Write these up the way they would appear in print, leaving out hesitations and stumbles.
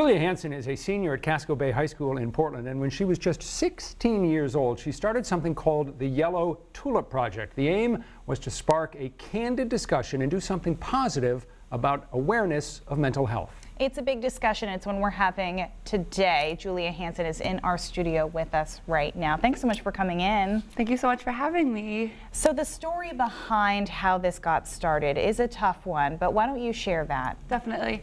Julia Hanson is a senior at Casco Bay High School in Portland, and when she was just 16 years old, she started something called the Yellow Tulip Project. The aim was to spark a candid discussion and do something positive about awareness of mental health. It's a big discussion. It's one we're having today. Julia Hanson is in our studio with us right now. Thanks so much for coming in. Thank you so much for having me. So the story behind how this got started is a tough one, but why don't you share that? Definitely.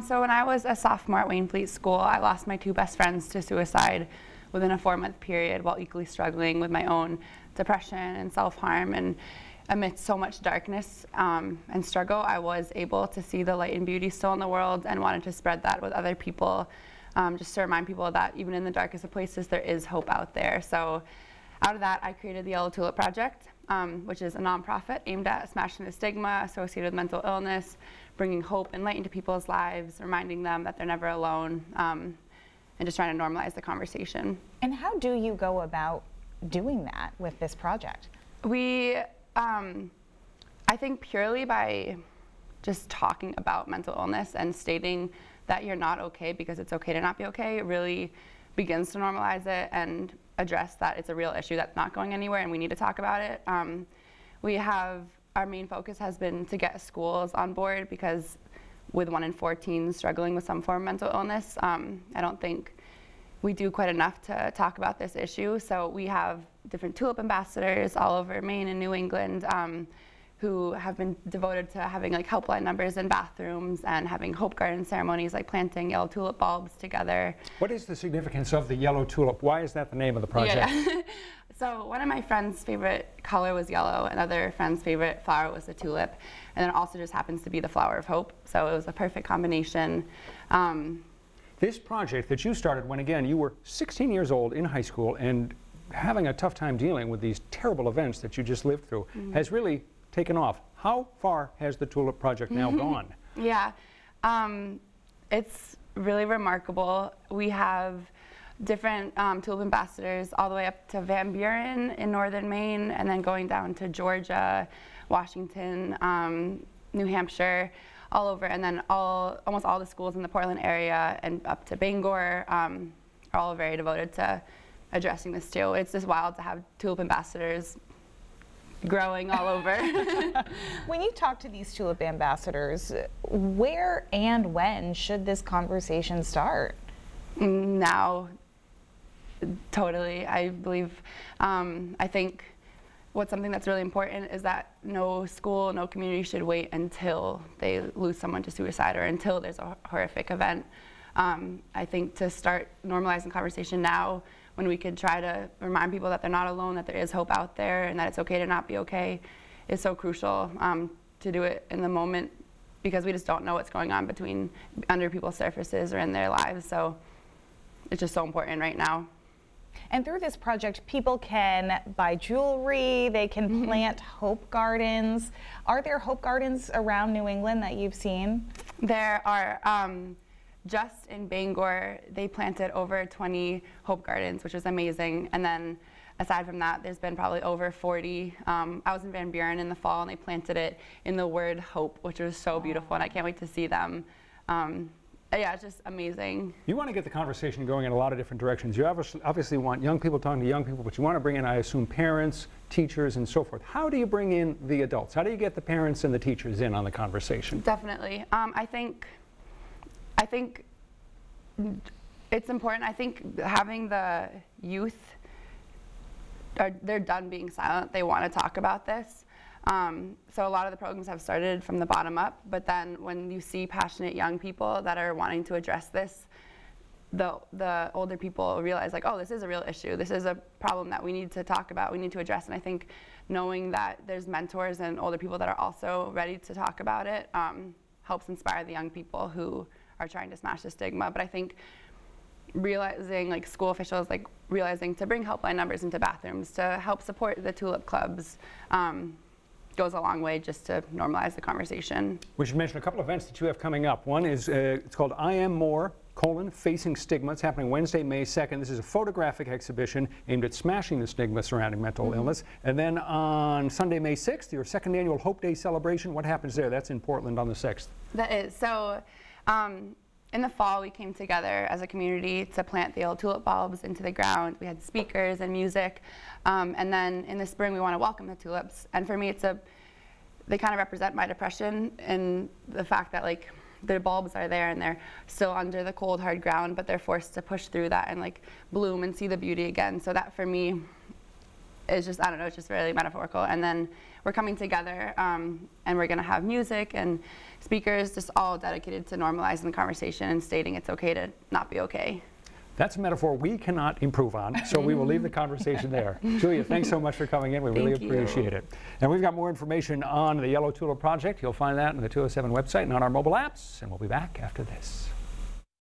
So when I was a sophomore at Wayne Fleet School, I lost my two best friends to suicide within a 4-month period while equally struggling with my own depression and self-harm. And amidst so much darkness and struggle, I was able to see the light and beauty still in the world and wanted to spread that with other people, just to remind people that even in the darkest of places, there is hope out there. So out of that, I created the Yellow Tulip Project, which is a nonprofit aimed at smashing the stigma associated with mental illness, bringing hope and light into people's lives, reminding them that they're never alone, and just trying to normalize the conversation. And how do you go about doing that with this project? We, I think purely by just talking about mental illness and stating that you're not okay because it's okay to not be okay, it really begins to normalize it and address that it's a real issue that's not going anywhere and we need to talk about it. Our main focus has been to get schools on board because with 1 in 4 teens struggling with some form of mental illness, I don't think we do quite enough to talk about this issue. So we have different tulip ambassadors all over Maine and New England who have been devoted to having like helpline numbers in bathrooms and having hope garden ceremonies like planting yellow tulip bulbs together. What is the significance of the yellow tulip? Why is that the name of the project? Yeah. So one of my friend's favorite color was yellow, another friend's favorite flower was the tulip, and then it also just happens to be the flower of hope. So it was a perfect combination. This project that you started when, again, you were 16 years old in high school and having a tough time dealing with these terrible events that you just lived through, has really taken off. How far has the Tulip Project now gone? Yeah, it's really remarkable. We have different tulip ambassadors all the way up to Van Buren in northern Maine, and then going down to Georgia, Washington, New Hampshire, all over, and then almost all the schools in the Portland area and up to Bangor are all very devoted to addressing this too. It's just wild to have tulip ambassadors growing all over. When you talk to these tulip ambassadors, where and when should this conversation start? Now, totally. I believe, I think something that's really important is that no school, no community should wait until they lose someone to suicide or until there's a horrific event. I think to start normalizing conversation now, when we could try to remind people that they're not alone, that there is hope out there, and that it's okay to not be okay, is so crucial to do it in the moment because we just don't know what's going on under people's surfaces or in their lives. So it's just so important right now. And through this project, people can buy jewelry, they can plant hope gardens. Are there hope gardens around New England that you've seen? There are. Just in Bangor, they planted over 20 hope gardens, which was amazing. And then aside from that, there's been probably over 40. I was in Van Buren in the fall, and they planted it in the word hope, which was so beautiful, and I can't wait to see them. Yeah, it's just amazing. You want to get the conversation going in a lot of different directions. You obviously want young people talking to young people, but you want to bring in, I assume, parents, teachers, and so forth. How do you bring in the adults? How do you get the parents and the teachers in on the conversation? Definitely. I think it's important. I think having the youth, they're done being silent. They want to talk about this. So a lot of the programs have started from the bottom up, but then when you see passionate young people that are wanting to address this, the older people realize like, oh, this is a real issue. This is a problem that we need to talk about, we need to address. And I think knowing that there's mentors and older people that are also ready to talk about it helps inspire the young people who are trying to smash the stigma. But I think realizing, like school officials, like realizing to bring helpline numbers into bathrooms to help support the tulip clubs goes a long way just to normalize the conversation. We should mention a couple of events that you have coming up. One is, it's called I Am More, Facing Stigma. It's happening Wednesday, May 2nd. This is a photographic exhibition aimed at smashing the stigma surrounding mental illness. And then on Sunday, May 6th, your second annual Hope Day celebration. What happens there? That's in Portland on the 6th. That is. So in the fall, we came together as a community to plant the yellow tulip bulbs into the ground. We had speakers and music. And then in the spring, we want to welcome the tulips. And for me, they kind of represent my depression and the fact that like the bulbs are there and they're still under the cold, hard ground, but they're forced to push through that and like bloom and see the beauty again. So that for me is just, I don't know, it's just really metaphorical. And then we're coming together and we're going to have music and speakers just all dedicated to normalizing the conversation and stating it's okay to not be okay. That's a metaphor we cannot improve on, so we will leave the conversation there. Julia, thanks so much for coming in. We really appreciate it. And we've got more information on the Yellow Tulip Project. You'll find that on the 207 website and on our mobile apps. And we'll be back after this.